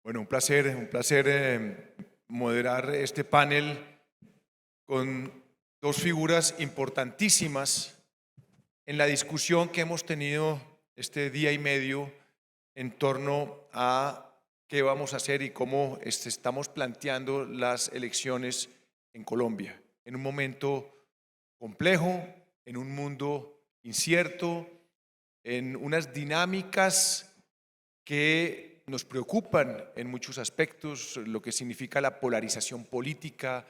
Bueno, un placer moderar este panel con dos figuras importantísimas en la discusión que hemos tenido este día y medio en torno a qué vamos a hacer y cómo estamos planteando las elecciones en Colombia, en un momento complejo, en un mundo incierto, en unas dinámicas que nos preocupan en muchos aspectos, lo que significa la polarización política,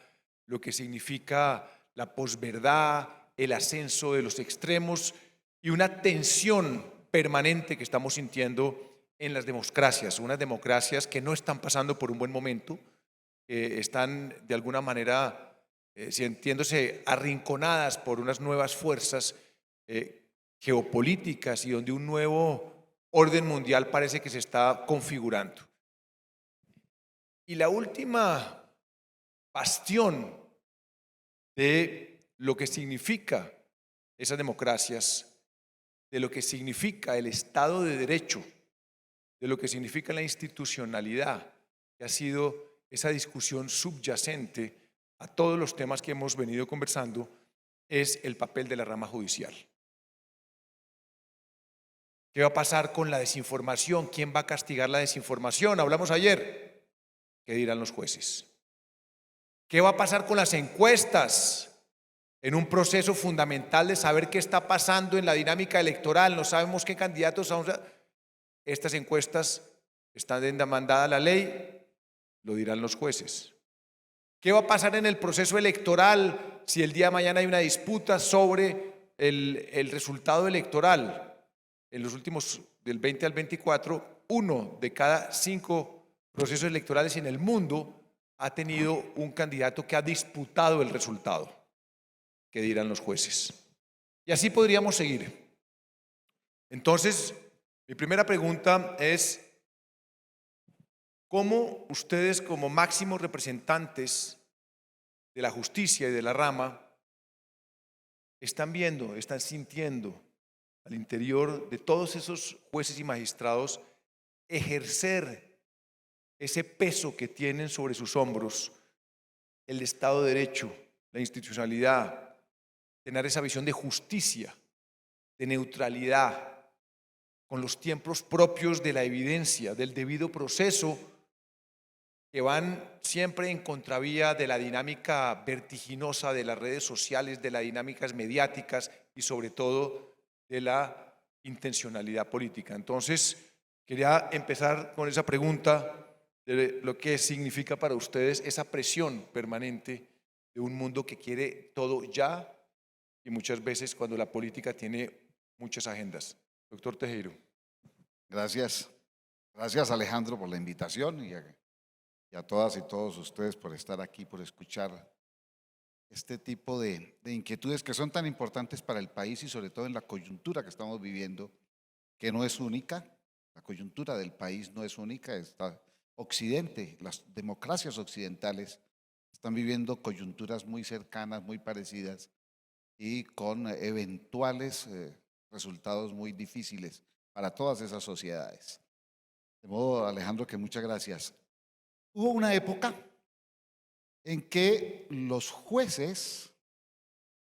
lo que significa la posverdad, el ascenso de los extremos y una tensión permanente que estamos sintiendo en las democracias, unas democracias que no están pasando por un buen momento, que están de alguna manera sintiéndose arrinconadas por unas nuevas fuerzas geopolíticas y donde un nuevo orden mundial parece que se está configurando. Y la última bastión de lo que significa esas democracias, de lo que significa el Estado de Derecho, de lo que significa la institucionalidad, que ha sido esa discusión subyacente a todos los temas que hemos venido conversando, es el papel de la rama judicial. ¿Qué va a pasar con la desinformación? ¿Quién va a castigar la desinformación? Hablamos ayer. ¿Qué dirán los jueces? ¿Qué va a pasar con las encuestas? En un proceso fundamental de saber qué está pasando en la dinámica electoral, no sabemos qué candidatos vamos a... Estas encuestas están demandadas a la ley, lo dirán los jueces. ¿Qué va a pasar en el proceso electoral si el día de mañana hay una disputa sobre el resultado electoral? En los últimos, del 20 al 24, 1 de cada 5 procesos electorales en el mundo ha tenido un candidato que ha disputado el resultado. ¿Qué dirán los jueces? Y así podríamos seguir. Entonces, mi primera pregunta es, ¿cómo ustedes como máximos representantes de la justicia y de la rama están viendo, están sintiendo al interior de todos esos jueces y magistrados ejercer ese peso que tienen sobre sus hombros el Estado de Derecho, la institucionalidad, tener esa visión de justicia, de neutralidad, con los tiempos propios de la evidencia, del debido proceso, que van siempre en contravía de la dinámica vertiginosa de las redes sociales, de las dinámicas mediáticas y sobre todo de la intencionalidad política. Entonces, quería empezar con esa pregunta de lo que significa para ustedes esa presión permanente de un mundo que quiere todo ya y muchas veces cuando la política tiene muchas agendas. Doctor Tejero. Gracias. Gracias, Alejandro, por la invitación y a todas y todos ustedes por estar aquí, por escuchar este tipo de inquietudes que son tan importantes para el país y sobre todo en la coyuntura que estamos viviendo, que no es única. La coyuntura del país no es única. Está Occidente, las democracias occidentales están viviendo coyunturas muy cercanas, muy parecidas y con eventuales resultados muy difíciles para todas esas sociedades. De modo, Alejandro, que muchas gracias. Hubo una época en que los jueces,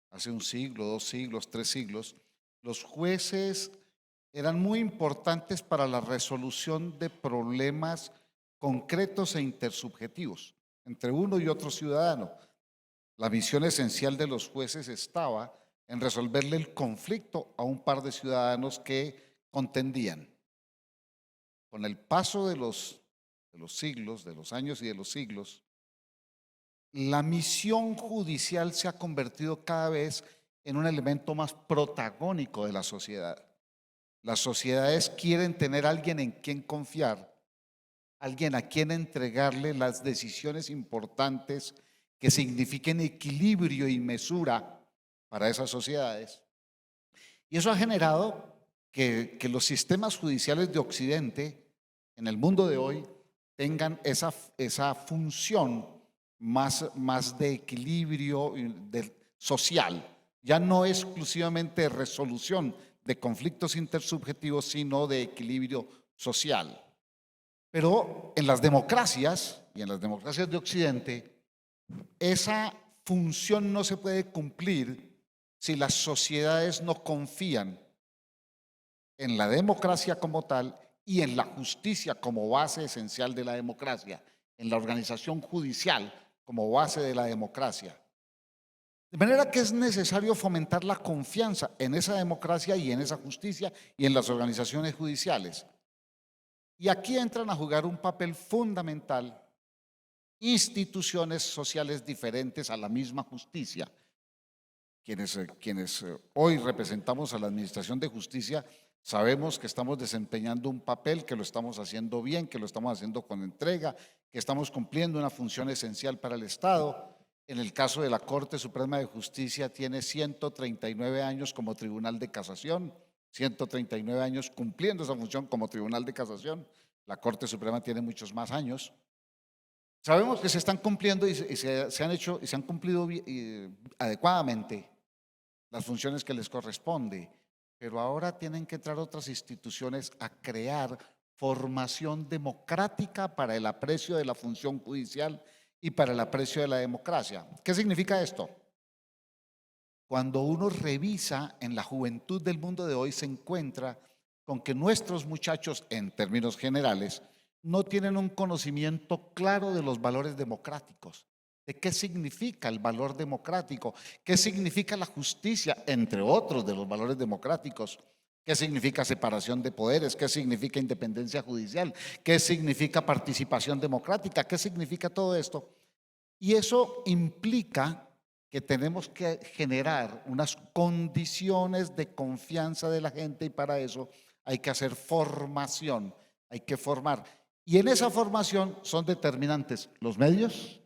hace un siglo, 2 siglos, 3 siglos, los jueces eran muy importantes para la resolución de problemas concretos e intersubjetivos entre uno y otro ciudadano. La misión esencial de los jueces estaba en resolverle el conflicto a un par de ciudadanos que contendían. Con el paso de los siglos, de los años y de los siglos, la misión judicial se ha convertido cada vez en un elemento más protagónico de la sociedad. Las sociedades quieren tener a alguien en quien confiar, alguien a quien entregarle las decisiones importantes que signifiquen equilibrio y mesura para esas sociedades. Y eso ha generado que los sistemas judiciales de Occidente, en el mundo de hoy, tengan esa función más de equilibrio social. Ya no exclusivamente de resolución de conflictos intersubjetivos, sino de equilibrio social. Pero en las democracias, y en las democracias de Occidente, esa función no se puede cumplir si las sociedades no confían en la democracia como tal y en la justicia como base esencial de la democracia, en la organización judicial como base de la democracia. De manera que es necesario fomentar la confianza en esa democracia y en esa justicia y en las organizaciones judiciales. Y aquí entran a jugar un papel fundamental instituciones sociales diferentes a la misma justicia. Quienes hoy representamos a la Administración de Justicia sabemos que estamos desempeñando un papel, que lo estamos haciendo bien, que lo estamos haciendo con entrega, que estamos cumpliendo una función esencial para el Estado. En el caso de la Corte Suprema de Justicia tiene 139 años como Tribunal de Casación, 139 años cumpliendo esa función como Tribunal de Casación. La Corte Suprema tiene muchos más años. Sabemos que se están cumpliendo y se han hecho y se han cumplido adecuadamente las funciones que les corresponde, pero ahora tienen que entrar otras instituciones a crear formación democrática para el aprecio de la función judicial y para el aprecio de la democracia. ¿Qué significa esto? Cuando uno revisa en la juventud del mundo de hoy, se encuentra con que nuestros muchachos, en términos generales, no tienen un conocimiento claro de los valores democráticos, de qué significa el valor democrático, qué significa la justicia, entre otros de los valores democráticos, qué significa separación de poderes, qué significa independencia judicial, qué significa participación democrática, qué significa todo esto. Y eso implica que tenemos que generar unas condiciones de confianza de la gente y para eso hay que hacer formación, hay que formar. Y en esa formación son determinantes los medios,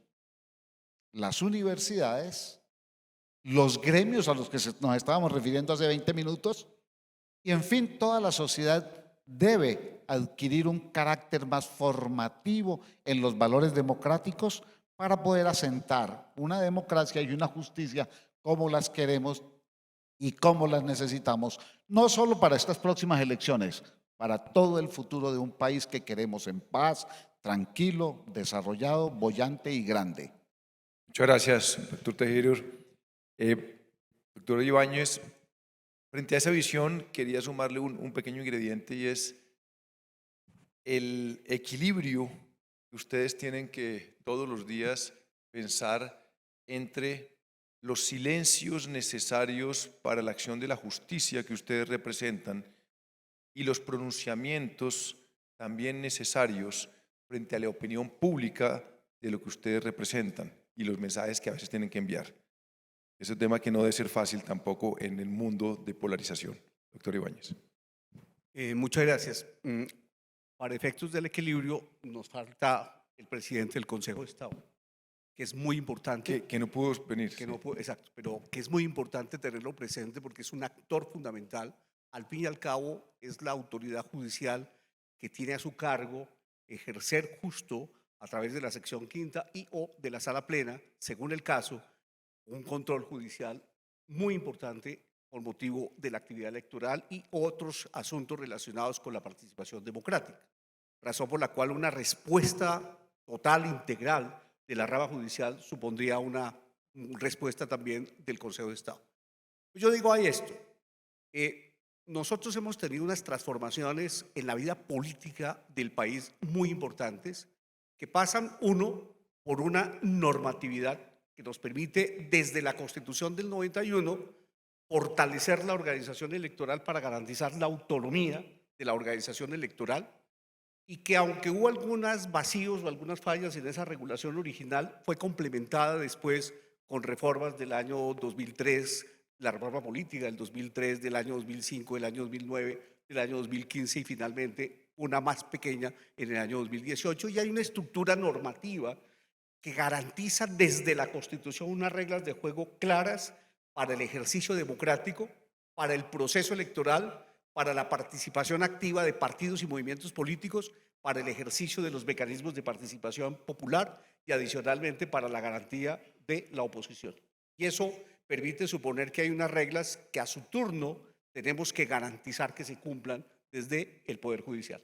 las universidades, los gremios a los que nos estábamos refiriendo hace 20 minutos y en fin, toda la sociedad debe adquirir un carácter más formativo en los valores democráticos para poder asentar una democracia y una justicia como las queremos y como las necesitamos, no solo para estas próximas elecciones, para todo el futuro de un país que queremos en paz, tranquilo, desarrollado, boyante y grande. Muchas gracias, doctor Tejero. Doctor Ibáñez, frente a esa visión quería sumarle un pequeño ingrediente y es el equilibrio que ustedes tienen que todos los días pensar entre los silencios necesarios para la acción de la justicia que ustedes representan y los pronunciamientos también necesarios frente a la opinión pública de lo que ustedes representan y los mensajes que a veces tienen que enviar. Es un tema que no debe ser fácil tampoco en el mundo de polarización. Doctor Ibáñez. Muchas gracias. Para efectos del equilibrio nos falta el presidente del Consejo de Estado, que es muy importante. Que no pudo venir. Que no pudo, exacto, pero que es muy importante tenerlo presente porque es un actor fundamental. Al fin y al cabo es la autoridad judicial que tiene a su cargo ejercer justo a través de la sección quinta y o de la sala plena, según el caso, un control judicial muy importante por motivo de la actividad electoral y otros asuntos relacionados con la participación democrática, razón por la cual una respuesta total, integral de la rama judicial supondría una respuesta también del Consejo de Estado. Yo digo ahí esto, nosotros hemos tenido unas transformaciones en la vida política del país muy importantes que pasan, uno, por una normatividad que nos permite desde la Constitución del 91 fortalecer la organización electoral para garantizar la autonomía de la organización electoral y que aunque hubo algunos vacíos o algunas fallas en esa regulación original, fue complementada después con reformas del año 2003, la reforma política del 2003, del año 2005, del año 2009, del año 2015 y finalmente una más pequeña en el año 2018. Y hay una estructura normativa que garantiza desde la Constitución unas reglas de juego claras para el ejercicio democrático, para el proceso electoral, para la participación activa de partidos y movimientos políticos, para el ejercicio de los mecanismos de participación popular y adicionalmente para la garantía de la oposición. Y eso permite suponer que hay unas reglas que a su turno tenemos que garantizar que se cumplan desde el Poder Judicial.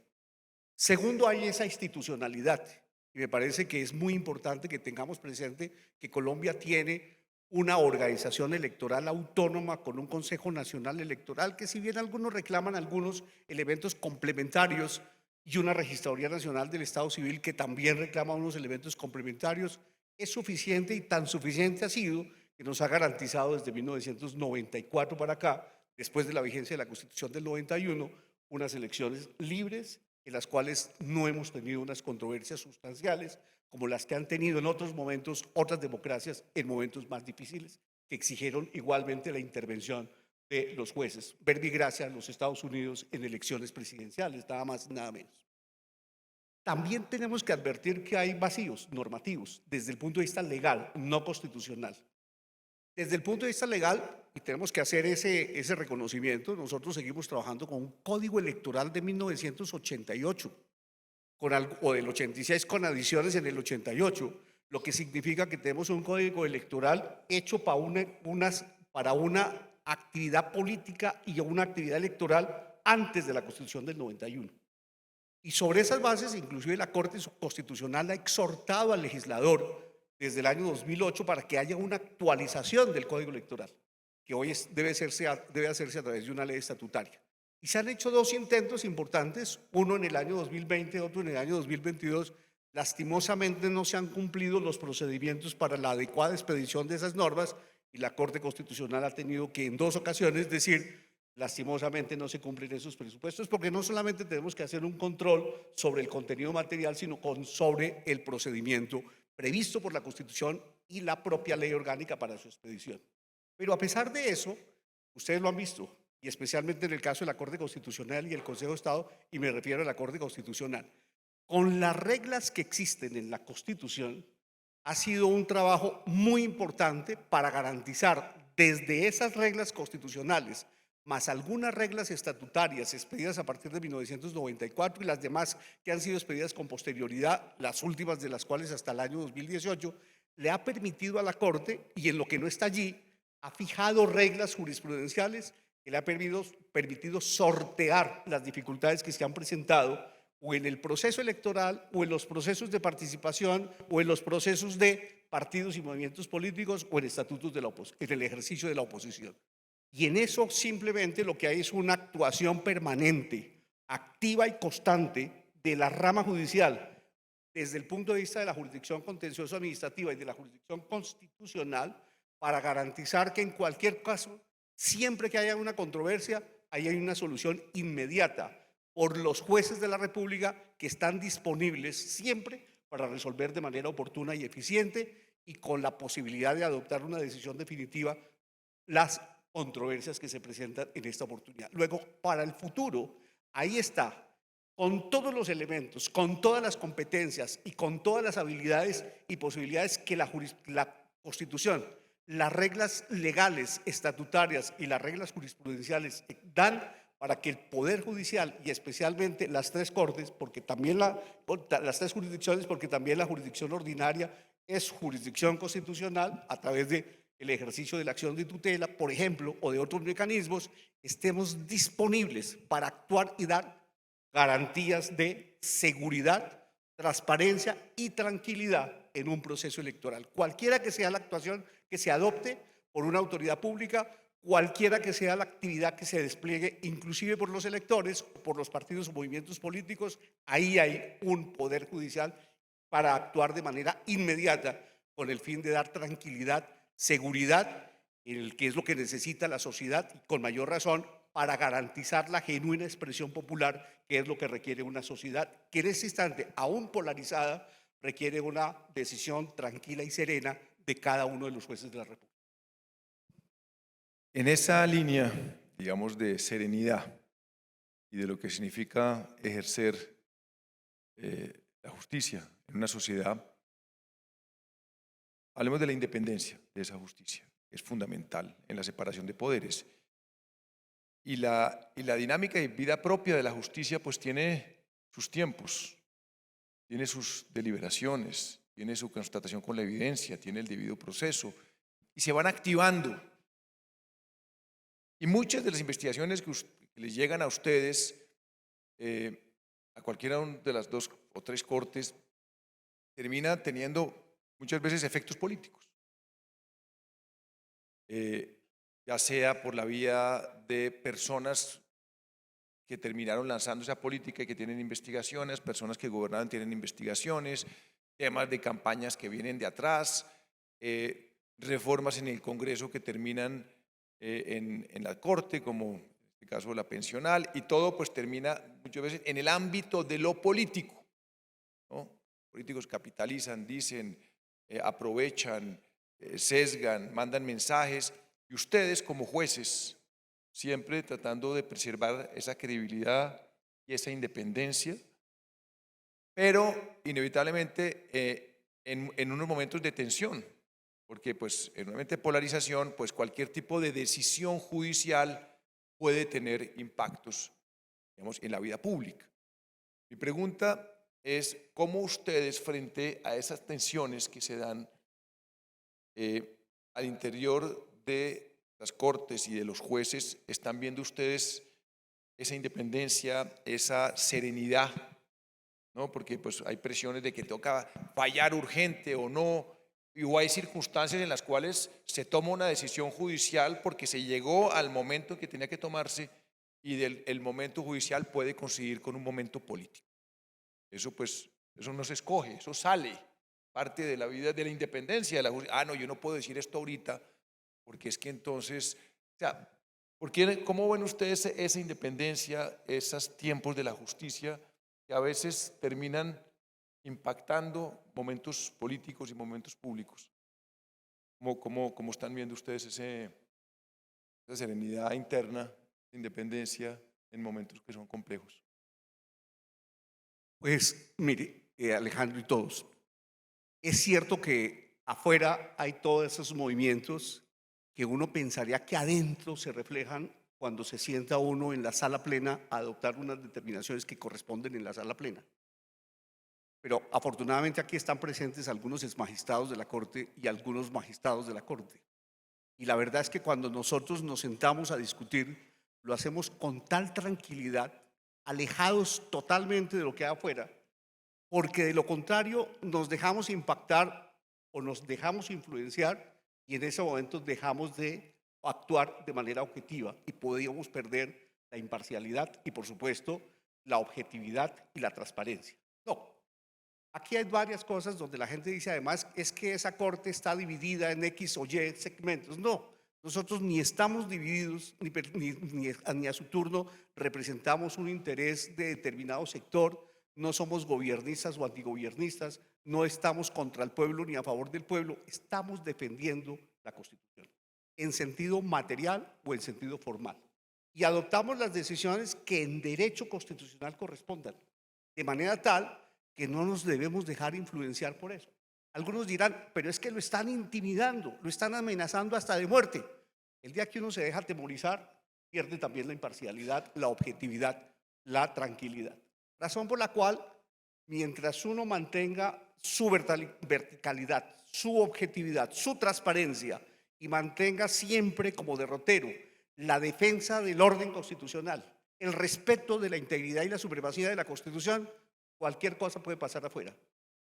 Segundo, hay esa institucionalidad. Y me parece que es muy importante que tengamos presente que Colombia tiene una organización electoral autónoma con un Consejo Nacional Electoral que, si bien algunos reclaman algunos elementos complementarios, y una Registraduría Nacional del Estado Civil que también reclama unos elementos complementarios, es suficiente, y tan suficiente ha sido que nos ha garantizado desde 1994 para acá, después de la vigencia de la Constitución del 91, unas elecciones libres en las cuales no hemos tenido unas controversias sustanciales como las que han tenido en otros momentos otras democracias en momentos más difíciles que exigieron igualmente la intervención de los jueces. Verbigracia en los Estados Unidos en elecciones presidenciales, nada más y nada menos. También tenemos que advertir que hay vacíos normativos desde el punto de vista legal, no constitucional. Desde el punto de vista legal, y tenemos que hacer ese reconocimiento, nosotros seguimos trabajando con un código electoral de 1988, o del 86 con adiciones en el 88, lo que significa que tenemos un código electoral hecho para una actividad política y una actividad electoral antes de la Constitución del 91. Y sobre esas bases, inclusive la Corte Constitucional ha exhortado al legislador desde el año 2008 para que haya una actualización del Código Electoral, que hoy debe hacerse a través de una ley estatutaria. Y se han hecho dos intentos importantes, uno en el año 2020, otro en el año 2022. Lastimosamente no se han cumplido los procedimientos para la adecuada expedición de esas normas, y la Corte Constitucional ha tenido que en dos ocasiones decir: lastimosamente no se cumplen esos presupuestos, porque no solamente tenemos que hacer un control sobre el contenido material, sino sobre el procedimiento previsto por la Constitución y la propia ley orgánica para su expedición. Pero a pesar de eso, ustedes lo han visto, y especialmente en el caso de la Corte Constitucional y el Consejo de Estado, y me refiero a la Corte Constitucional, con las reglas que existen en la Constitución, ha sido un trabajo muy importante para garantizar desde esas reglas constitucionales, más algunas reglas estatutarias expedidas a partir de 1994 y las demás que han sido expedidas con posterioridad, las últimas de las cuales hasta el año 2018, le ha permitido a la Corte, y en lo que no está allí, ha fijado reglas jurisprudenciales que le ha permitido sortear las dificultades que se han presentado o en el proceso electoral, o en los procesos de participación, o en los procesos de partidos y movimientos políticos, o en estatutos en el ejercicio de la oposición. Y en eso simplemente lo que hay es una actuación permanente, activa y constante de la rama judicial, desde el punto de vista de la jurisdicción contencioso administrativa y de la jurisdicción constitucional, para garantizar que en cualquier caso, siempre que haya una controversia, ahí hay una solución inmediata por los jueces de la República, que están disponibles siempre para resolver de manera oportuna y eficiente, y con la posibilidad de adoptar una decisión definitiva las controversias que se presentan en esta oportunidad. Luego, para el futuro, ahí está, con todos los elementos, con todas las competencias y con todas las habilidades y posibilidades que la Constitución, las reglas legales, estatutarias y las reglas jurisprudenciales dan para que el Poder Judicial, y especialmente las tres cortes, porque también las tres jurisdicciones, porque también la jurisdicción ordinaria es jurisdicción constitucional a través del ejercicio de la acción de tutela, por ejemplo, o de otros mecanismos, estemos disponibles para actuar y dar garantías de seguridad, transparencia y tranquilidad en un proceso electoral. Cualquiera que sea la actuación que se adopte por una autoridad pública, cualquiera que sea la actividad que se despliegue, inclusive por los electores, por los partidos o movimientos políticos, ahí hay un poder judicial para actuar de manera inmediata con el fin de dar tranquilidad, seguridad, que es lo que necesita la sociedad, y con mayor razón para garantizar la genuina expresión popular, que es lo que requiere una sociedad que en ese instante, aún polarizada, requiere una decisión tranquila y serena de cada uno de los jueces de la República. En esa línea, digamos, de serenidad y de lo que significa ejercer la justicia en una sociedad, hablemos de la independencia de esa justicia. Es fundamental en la separación de poderes. Y la dinámica y vida propia de la justicia pues tiene sus tiempos, tiene sus deliberaciones, tiene su constatación con la evidencia, tiene el debido proceso y se van activando. Y muchas de las investigaciones que les llegan a ustedes a cualquiera de las dos o tres cortes, termina teniendo muchas veces efectos políticos. Ya sea por la vía de personas que terminaron lanzando esa política y que tienen investigaciones, personas que gobernaban tienen investigaciones, temas de campañas que vienen de atrás, reformas en el Congreso que terminan en la Corte, como en este caso la pensional, y todo pues termina muchas veces en el ámbito de lo político, ¿no? Políticos capitalizan, dicen, aprovechan, sesgan, mandan mensajes, y ustedes como jueces, siempre tratando de preservar esa credibilidad y esa independencia, pero inevitablemente en unos momentos de tensión, porque pues en un momento de polarización, pues cualquier tipo de decisión judicial puede tener impactos, digamos, en la vida pública. Mi pregunta es, ¿cómo ustedes frente a esas tensiones que se dan al interior de las cortes y de los jueces, están viendo ustedes esa independencia, esa serenidad, ¿no? Porque pues hay presiones de que toca fallar urgente o no, o hay circunstancias en las cuales se toma una decisión judicial porque se llegó al momento que tenía que tomarse y el momento judicial puede coincidir con un momento político. Eso pues, eso no se escoge, eso sale, parte de la vida de la independencia de la justicia. Ah, no, yo no puedo decir esto ahorita porque es que entonces, o sea, ¿cómo ven ustedes esa independencia, esos tiempos de la justicia que a veces terminan impactando momentos políticos y momentos públicos? ¿Cómo están viendo ustedes esa serenidad interna, independencia en momentos que son complejos? Pues mire, Alejandro y todos, es cierto que afuera hay todos esos movimientos que uno pensaría que adentro se reflejan cuando se sienta uno en la sala plena a adoptar unas determinaciones que corresponden en la sala plena. Pero afortunadamente aquí están presentes algunos exmagistrados de la Corte y algunos magistrados de la Corte. Y la verdad es que cuando nosotros nos sentamos a discutir, lo hacemos con tal tranquilidad, alejados totalmente de lo que hay afuera, porque de lo contrario nos dejamos impactar o nos dejamos influenciar y en ese momento dejamos de actuar de manera objetiva y podríamos perder la imparcialidad y por supuesto la objetividad y la transparencia. No, aquí hay varias cosas donde la gente dice además es que esa corte está dividida en X o Y segmentos. No, nosotros ni estamos divididos ni a su turno representamos un interés de determinado sector, no somos gobiernistas o antigobiernistas, no estamos contra el pueblo ni a favor del pueblo, estamos defendiendo la Constitución en sentido material o en sentido formal. Y adoptamos las decisiones que en derecho constitucional correspondan, de manera tal que no nos debemos dejar influenciar por eso. Algunos dirán, pero es que lo están intimidando, lo están amenazando hasta de muerte. El día que uno se deja atemorizar, pierde también la imparcialidad, la objetividad, la tranquilidad. Razón por la cual, mientras uno mantenga su verticalidad, su objetividad, su transparencia y mantenga siempre como derrotero la defensa del orden constitucional, el respeto de la integridad y la supremacía de la Constitución, cualquier cosa puede pasar afuera.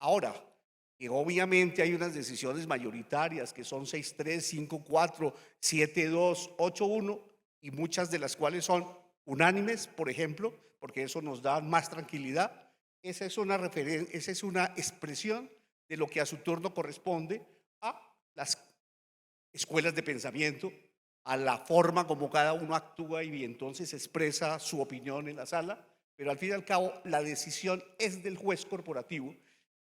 Ahora, que obviamente hay unas decisiones mayoritarias que son 6-3, 5-4, 7-2, 8-1 y muchas de las cuales son unánimes, por ejemplo, porque eso nos da más tranquilidad. Esa es una expresión de lo que a su turno corresponde a las escuelas de pensamiento, a la forma como cada uno actúa y entonces expresa su opinión en la sala, pero al fin y al cabo la decisión es del juez corporativo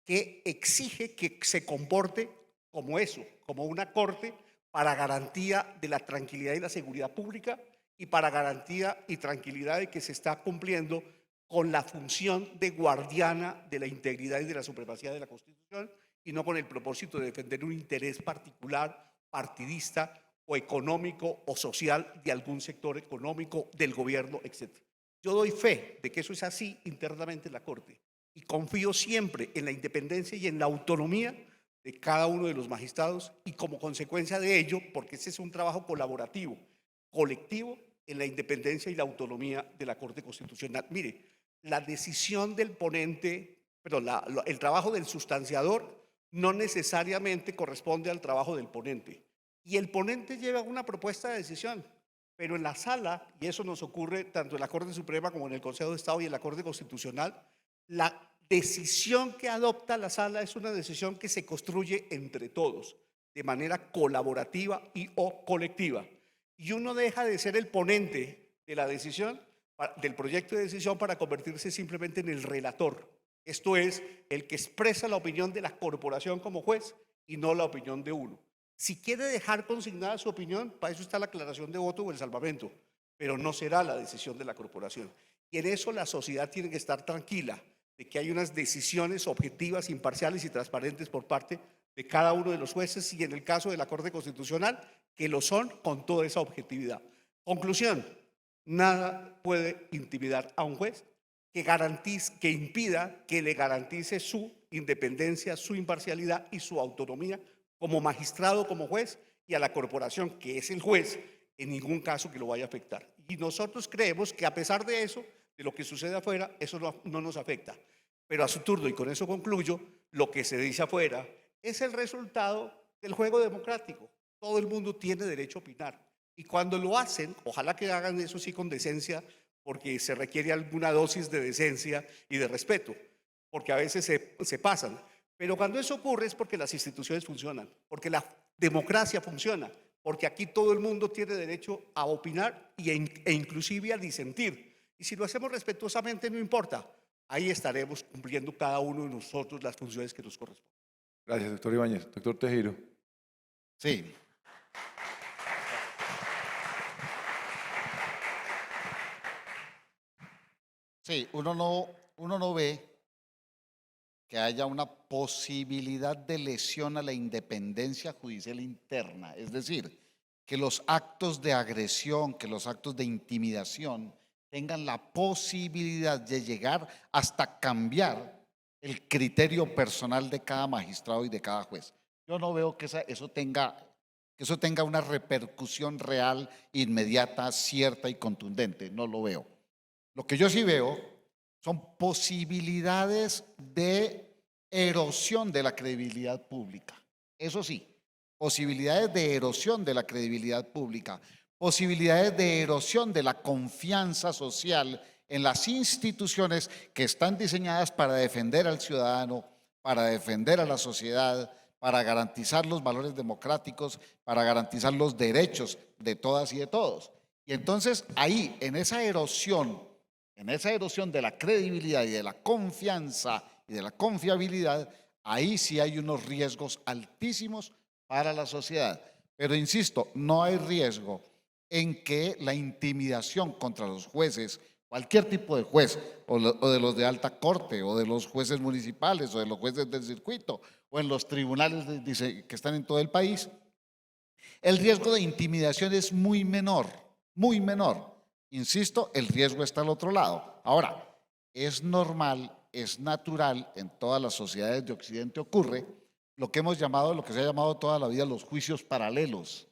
que exige que se comporte como eso, como una corte para garantía de la tranquilidad y la seguridad pública y para garantía y tranquilidad de que se está cumpliendo con la función de guardiana de la integridad y de la supremacía de la Constitución y no con el propósito de defender un interés particular, partidista o económico o social de algún sector económico, del gobierno, etc. Yo doy fe de que eso es así internamente en la Corte y confío siempre en la independencia y en la autonomía de cada uno de los magistrados y como consecuencia de ello, porque ese es un trabajo colaborativo, colectivo, en la independencia y la autonomía de la Corte Constitucional. Mire, la decisión del ponente, pero el trabajo del sustanciador no necesariamente corresponde al trabajo del ponente. Y el ponente lleva una propuesta de decisión, pero en la sala, y eso nos ocurre tanto en la Corte Suprema como en el Consejo de Estado y en la Corte Constitucional, la decisión que adopta la sala es una decisión que se construye entre todos, de manera colaborativa y o colectiva. Y uno deja de ser el ponente de la decisión, del proyecto de decisión, para convertirse simplemente en el relator. Esto es, el que expresa la opinión de la corporación como juez y no la opinión de uno. Si quiere dejar consignada su opinión, para eso está la aclaración de voto o el salvamento, pero no será la decisión de la corporación. Y en eso la sociedad tiene que estar tranquila, de que hay unas decisiones objetivas, imparciales y transparentes por parte de cada uno de los jueces y en el caso de la Corte Constitucional, que lo son con toda esa objetividad. Conclusión, nada puede intimidar a un juez que impida que le garantice su independencia, su imparcialidad y su autonomía como magistrado, como juez, y a la corporación, que es el juez, en ningún caso que lo vaya a afectar. Y nosotros creemos que a pesar de eso, de lo que sucede afuera, eso no nos afecta. Pero a su turno, y con eso concluyo, lo que se dice afuera es el resultado del juego democrático. Todo el mundo tiene derecho a opinar. Y cuando lo hacen, ojalá que hagan eso sí con decencia, porque se requiere alguna dosis de decencia y de respeto, porque a veces se pasan. Pero cuando eso ocurre es porque las instituciones funcionan, porque la democracia funciona, porque aquí todo el mundo tiene derecho a opinar e inclusive a disentir. Y si lo hacemos respetuosamente, no importa, ahí estaremos cumpliendo cada uno de nosotros las funciones que nos corresponden. Gracias, doctor Ibáñez. Doctor Tejero. Sí. Sí, uno no ve que haya una posibilidad de lesión a la independencia judicial interna. Es decir, que los actos de agresión, que los actos de intimidación tengan la posibilidad de llegar hasta cambiar el criterio personal de cada magistrado y de cada juez. Yo no veo que eso tenga una repercusión real, inmediata, cierta y contundente. No lo veo. Lo que yo sí veo son posibilidades de erosión de la credibilidad pública. Eso sí, posibilidades de erosión de la credibilidad pública, posibilidades de erosión de la confianza social en las instituciones que están diseñadas para defender al ciudadano, para defender a la sociedad, para garantizar los valores democráticos, para garantizar los derechos de todas y de todos. Y entonces ahí, en esa erosión de la credibilidad y de la confianza y de la confiabilidad, ahí sí hay unos riesgos altísimos para la sociedad. Pero insisto, no hay riesgo en que la intimidación contra los jueces, cualquier tipo de juez, o de los de alta corte, o de los jueces municipales, o de los jueces del circuito, o en los tribunales que están en todo el país, el riesgo de intimidación es muy menor, muy menor. Insisto, el riesgo está al otro lado. Ahora, es normal, es natural, en todas las sociedades de Occidente ocurre lo que hemos llamado, lo que se ha llamado toda la vida los juicios paralelos.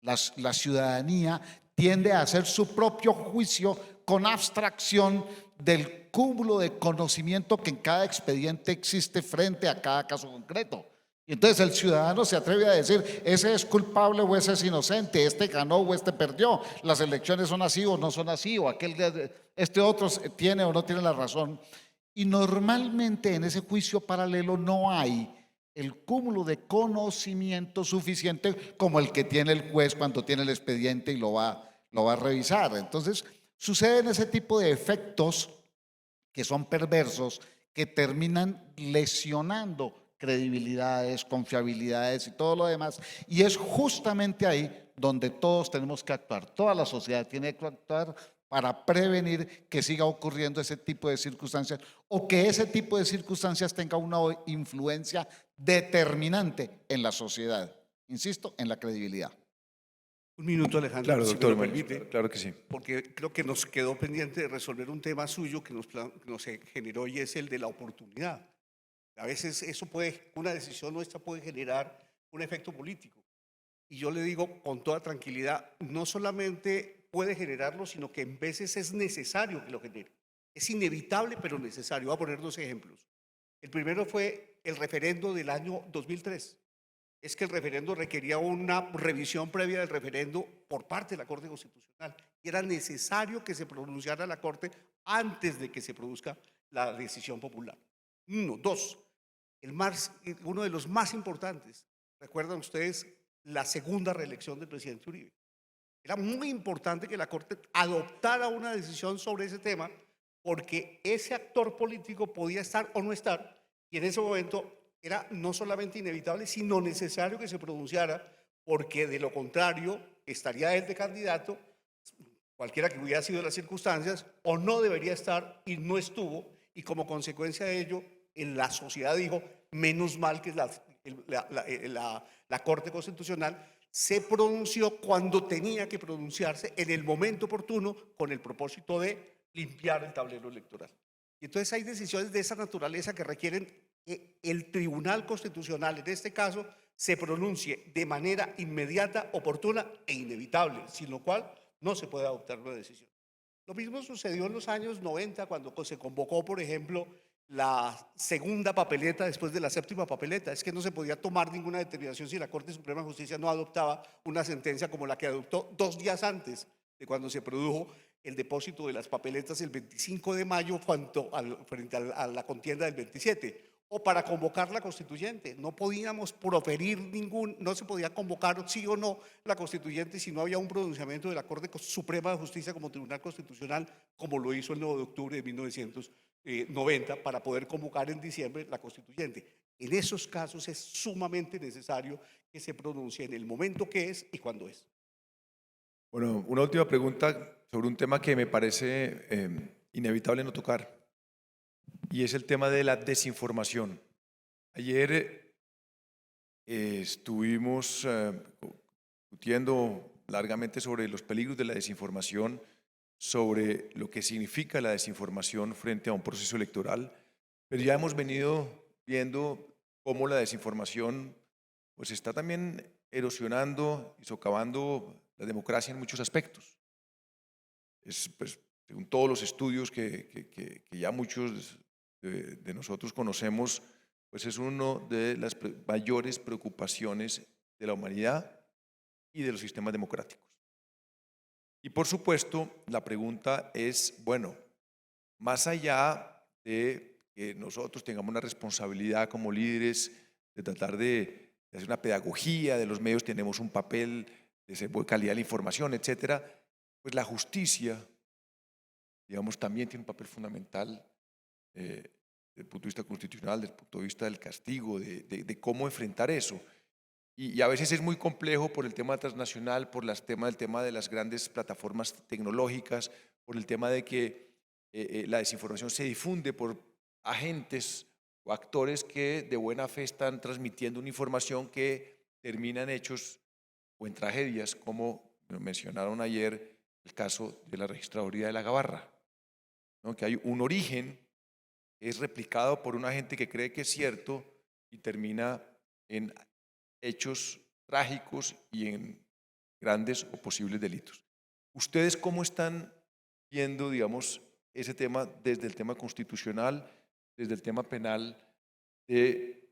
La ciudadanía tiende a hacer su propio juicio con abstracción del cúmulo de conocimiento que en cada expediente existe frente a cada caso concreto. Y entonces el ciudadano se atreve a decir, ese es culpable o ese es inocente, este ganó o este perdió, las elecciones son así o no son así, o este otro tiene o no tiene la razón. Y normalmente en ese juicio paralelo no hay el cúmulo de conocimiento suficiente como el que tiene el juez cuando tiene el expediente y lo va a revisar. Entonces suceden ese tipo de efectos que son perversos, que terminan lesionando credibilidades, confiabilidades y todo lo demás. Y es justamente ahí donde todos tenemos que actuar. Toda la sociedad tiene que actuar para prevenir que siga ocurriendo ese tipo de circunstancias o que ese tipo de circunstancias tenga una influencia determinante en la sociedad. Insisto, en la credibilidad. Un minuto, Alejandro, Claro, si doctor, me lo permite, claro que sí. porque creo que nos quedó pendiente de resolver un tema suyo que nos generó y es el de la oportunidad. A veces una decisión nuestra puede generar un efecto político. Y yo le digo con toda tranquilidad, no solamente puede generarlo, sino que en veces es necesario que lo genere. Es inevitable, pero necesario. Voy a poner dos ejemplos. El primero fue el referendo del año 2003. Es que el referendo requería una revisión previa del referendo por parte de la Corte Constitucional. Y era necesario que se pronunciara la Corte antes de que se produzca la decisión popular. Uno. Dos, uno de los más importantes. ¿Recuerdan ustedes la segunda reelección del presidente Uribe? Era muy importante que la Corte adoptara una decisión sobre ese tema porque ese actor político podía estar o no estar, y en ese momento era no solamente inevitable, sino necesario que se pronunciara, porque de lo contrario estaría él de candidato, cualquiera que hubiera sido las circunstancias, o no debería estar y no estuvo, y como consecuencia de ello, en la sociedad dijo, menos mal que la Corte Constitucional se pronunció cuando tenía que pronunciarse en el momento oportuno con el propósito de limpiar el tablero electoral. Y entonces hay decisiones de esa naturaleza que requieren que el Tribunal Constitucional, en este caso, se pronuncie de manera inmediata, oportuna e inevitable, sin lo cual no se puede adoptar una decisión. Lo mismo sucedió en los años 90 cuando se convocó, por ejemplo, la segunda papeleta después de la séptima papeleta. Es que no se podía tomar ninguna determinación si la Corte Suprema de Justicia no adoptaba una sentencia como la que adoptó 2 días antes de cuando se produjo el depósito de las papeletas el 25 de mayo frente a la contienda del 27, o para convocar la constituyente. No podíamos proferir no se podía convocar sí o no la constituyente si no había un pronunciamiento de la Corte Suprema de Justicia como Tribunal Constitucional, como lo hizo el 9 de octubre de 1990, para poder convocar en diciembre la constituyente. En esos casos es sumamente necesario que se pronuncie en el momento que es y cuándo es. Bueno, una última pregunta sobre un tema que me parece inevitable no tocar, y es el tema de la desinformación. Ayer estuvimos discutiendo largamente sobre los peligros de la desinformación, sobre lo que significa la desinformación frente a un proceso electoral, pero ya hemos venido viendo cómo la desinformación pues está también erosionando y socavando la democracia en muchos aspectos. Pues, según todos los estudios que ya muchos de nosotros conocemos, pues es una de las mayores preocupaciones de la humanidad y de los sistemas democráticos. Y por supuesto, la pregunta es, bueno, más allá de que nosotros tengamos una responsabilidad como líderes de tratar de hacer una pedagogía de los medios, tenemos un papel de calidad de la información, etcétera, pues la justicia, digamos, también tiene un papel fundamental desde el punto de vista constitucional, desde el punto de vista del castigo, de cómo enfrentar eso. Y a veces es muy complejo por el tema transnacional, por el tema de las grandes plataformas tecnológicas, por el tema de que la desinformación se difunde por agentes o actores que de buena fe están transmitiendo una información que termina en hechos o en tragedias, como mencionaron ayer el caso de la registraduría de La Gabarra, ¿no? Que hay un origen que es replicado por un agente que cree que es cierto y termina en hechos trágicos y en grandes o posibles delitos. ¿Ustedes cómo están viendo, digamos, ese tema desde el tema constitucional, desde el tema penal, de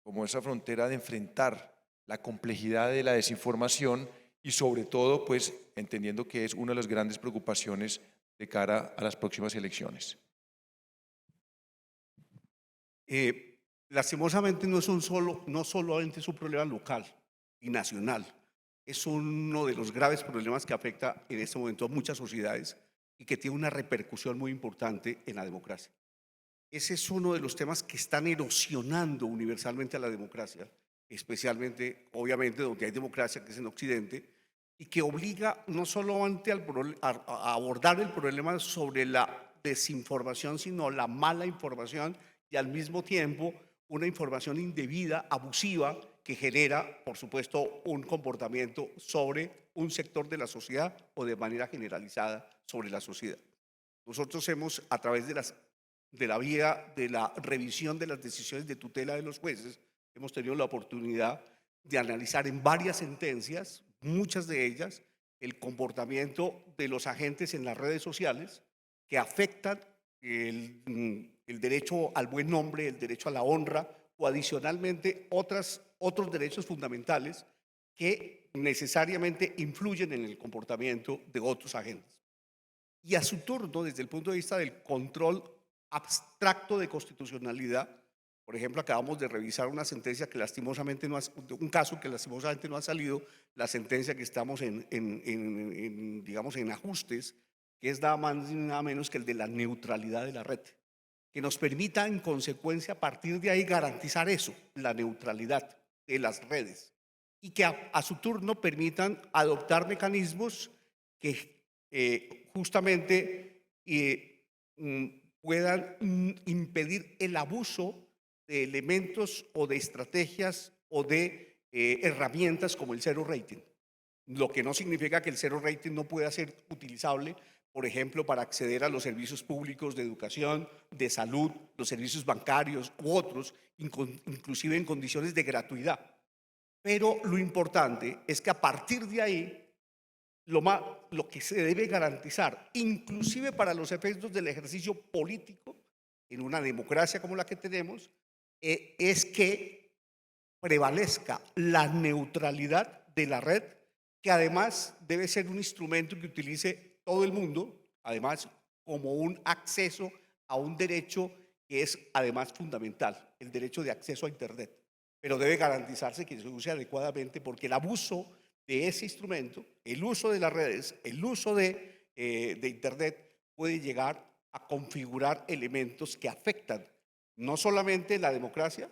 como esa frontera de enfrentar la complejidad de la desinformación y sobre todo, pues, entendiendo que es una de las grandes preocupaciones de cara a las próximas elecciones? Lastimosamente no solamente es un problema local y nacional, es uno de los graves problemas que afecta en este momento a muchas sociedades y que tiene una repercusión muy importante en la democracia. Ese es uno de los temas que están erosionando universalmente a la democracia, especialmente, obviamente, donde hay democracia, que es en Occidente, y que obliga no solamente a abordar el problema sobre la desinformación, sino la mala información y al mismo tiempo una información indebida, abusiva, que genera, por supuesto, un comportamiento sobre un sector de la sociedad o de manera generalizada sobre la sociedad. Nosotros hemos, a través de la vía de la revisión de las decisiones de tutela de los jueces, hemos tenido la oportunidad de analizar en varias sentencias, muchas de ellas, el comportamiento de los agentes en las redes sociales que afectan el derecho al buen nombre, el derecho a la honra o adicionalmente otros derechos fundamentales que necesariamente influyen en el comportamiento de otros agentes. Y a su turno, desde el punto de vista del control abstracto de constitucionalidad, por ejemplo, acabamos de revisar una sentencia que lastimosamente un caso que lastimosamente no ha salido, la sentencia que estamos digamos, en ajustes, que es nada más y nada menos que el de la neutralidad de la red, que nos permita en consecuencia a partir de ahí garantizar eso, la neutralidad de las redes, y que a su turno permitan adoptar mecanismos que justamente puedan impedir el abuso de elementos o de estrategias o de herramientas como el zero rating. Lo que no significa que el zero rating no pueda ser utilizable, por ejemplo, para acceder a los servicios públicos de educación, de salud, los servicios bancarios u otros, inclusive en condiciones de gratuidad. Pero lo importante es que a partir de ahí, lo que se debe garantizar, inclusive para los efectos del ejercicio político, en una democracia como la que tenemos, es que prevalezca la neutralidad de la red, que además debe ser un instrumento que utilice todo el mundo, además como un acceso a un derecho que es además fundamental, el derecho de acceso a Internet. Pero debe garantizarse que se use adecuadamente, porque el abuso de ese instrumento, el uso de las redes, el uso de Internet puede llegar a configurar elementos que afectan no solamente la democracia,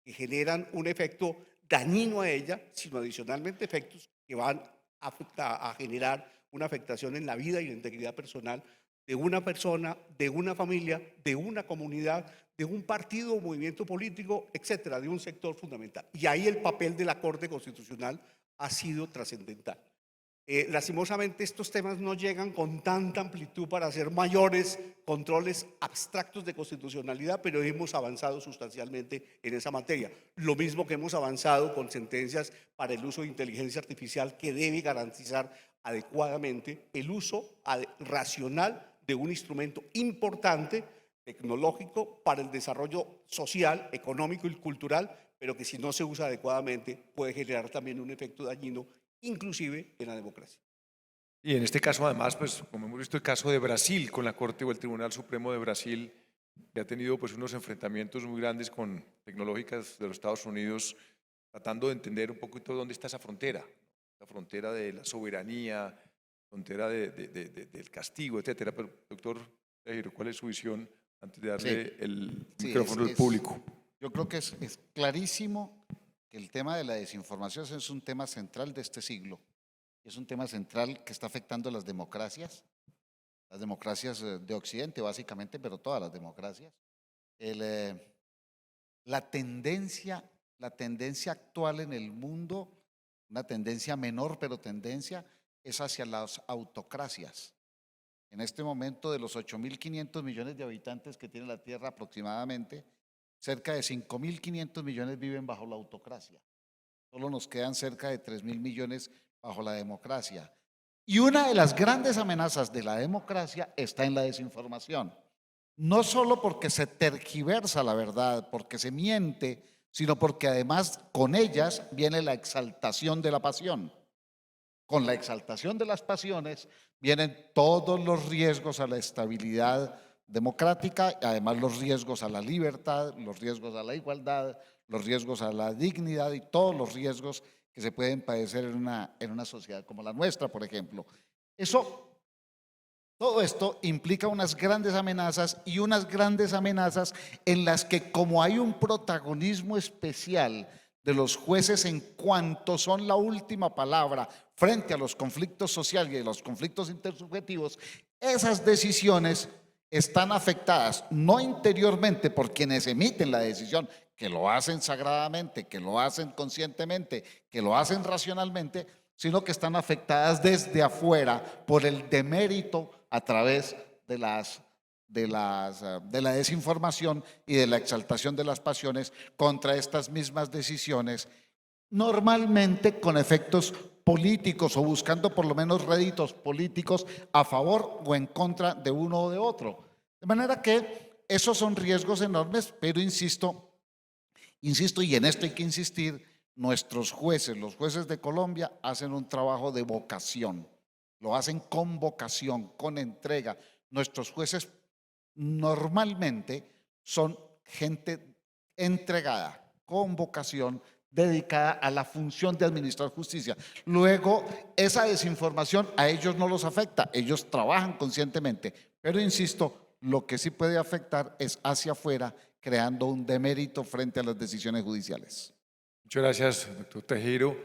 que generan un efecto dañino a ella, sino adicionalmente efectos que van a generar una afectación en la vida y la integridad personal de una persona, de una familia, de una comunidad, de un partido o movimiento político, etcétera, de un sector fundamental. Y ahí el papel de la Corte Constitucional ha sido trascendental. Lastimosamente estos temas no llegan con tanta amplitud para hacer mayores controles abstractos de constitucionalidad, pero hemos avanzado sustancialmente en esa materia. Lo mismo que hemos avanzado con sentencias para el uso de inteligencia artificial, que debe garantizar adecuadamente el uso racional de un instrumento importante, tecnológico, para el desarrollo social, económico y cultural, pero que si no se usa adecuadamente puede generar también un efecto dañino, inclusive en la democracia. Y en este caso, además, pues como hemos visto el caso de Brasil con la Corte o el Tribunal Supremo de Brasil, que ha tenido pues unos enfrentamientos muy grandes con tecnológicas de los Estados Unidos, tratando de entender un poquito dónde está esa frontera, la frontera de la soberanía, frontera del castigo, etcétera. Pero, doctor Tejero, ¿cuál es su visión antes de darle el micrófono al público? Yo creo que es clarísimo que el tema de la desinformación es un tema central de este siglo. Es un tema central que está afectando a las democracias de Occidente básicamente, pero todas las democracias. La tendencia actual en el mundo, una tendencia menor, pero tendencia, es hacia las autocracias. En este momento, de los 8.500 millones de habitantes que tiene la Tierra aproximadamente, cerca de 5.500 millones viven bajo la autocracia. Solo nos quedan cerca de 3.000 millones bajo la democracia. Y una de las grandes amenazas de la democracia está en la desinformación. No solo porque se tergiversa la verdad, porque se miente, sino porque además con ellas viene la exaltación de la pasión. Con la exaltación de las pasiones vienen todos los riesgos a la estabilidad democrática, y además los riesgos a la libertad, los riesgos a la igualdad, los riesgos a la dignidad y todos los riesgos que se pueden padecer en una sociedad como la nuestra, por ejemplo. Todo esto implica unas grandes amenazas, y unas grandes amenazas en las que, como hay un protagonismo especial de los jueces en cuanto son la última palabra frente a los conflictos sociales y a los conflictos intersubjetivos, esas decisiones están afectadas no interiormente por quienes emiten la decisión, que lo hacen sagradamente, que lo hacen conscientemente, que lo hacen racionalmente, sino que están afectadas desde afuera por el demérito a través de la desinformación y de la exaltación de las pasiones contra estas mismas decisiones, normalmente con efectos políticos o buscando por lo menos réditos políticos a favor o en contra de uno o de otro. De manera que esos son riesgos enormes, pero insisto, y en esto hay que insistir, nuestros jueces, los jueces de Colombia, hacen un trabajo de vocación, lo hacen con vocación, con entrega. Nuestros jueces normalmente son gente entregada, con vocación, dedicada a la función de administrar justicia. Luego, esa desinformación a ellos no los afecta, ellos trabajan conscientemente, pero insisto, lo que sí puede afectar es hacia afuera, creando un demérito frente a las decisiones judiciales. Muchas gracias, doctor Tejero.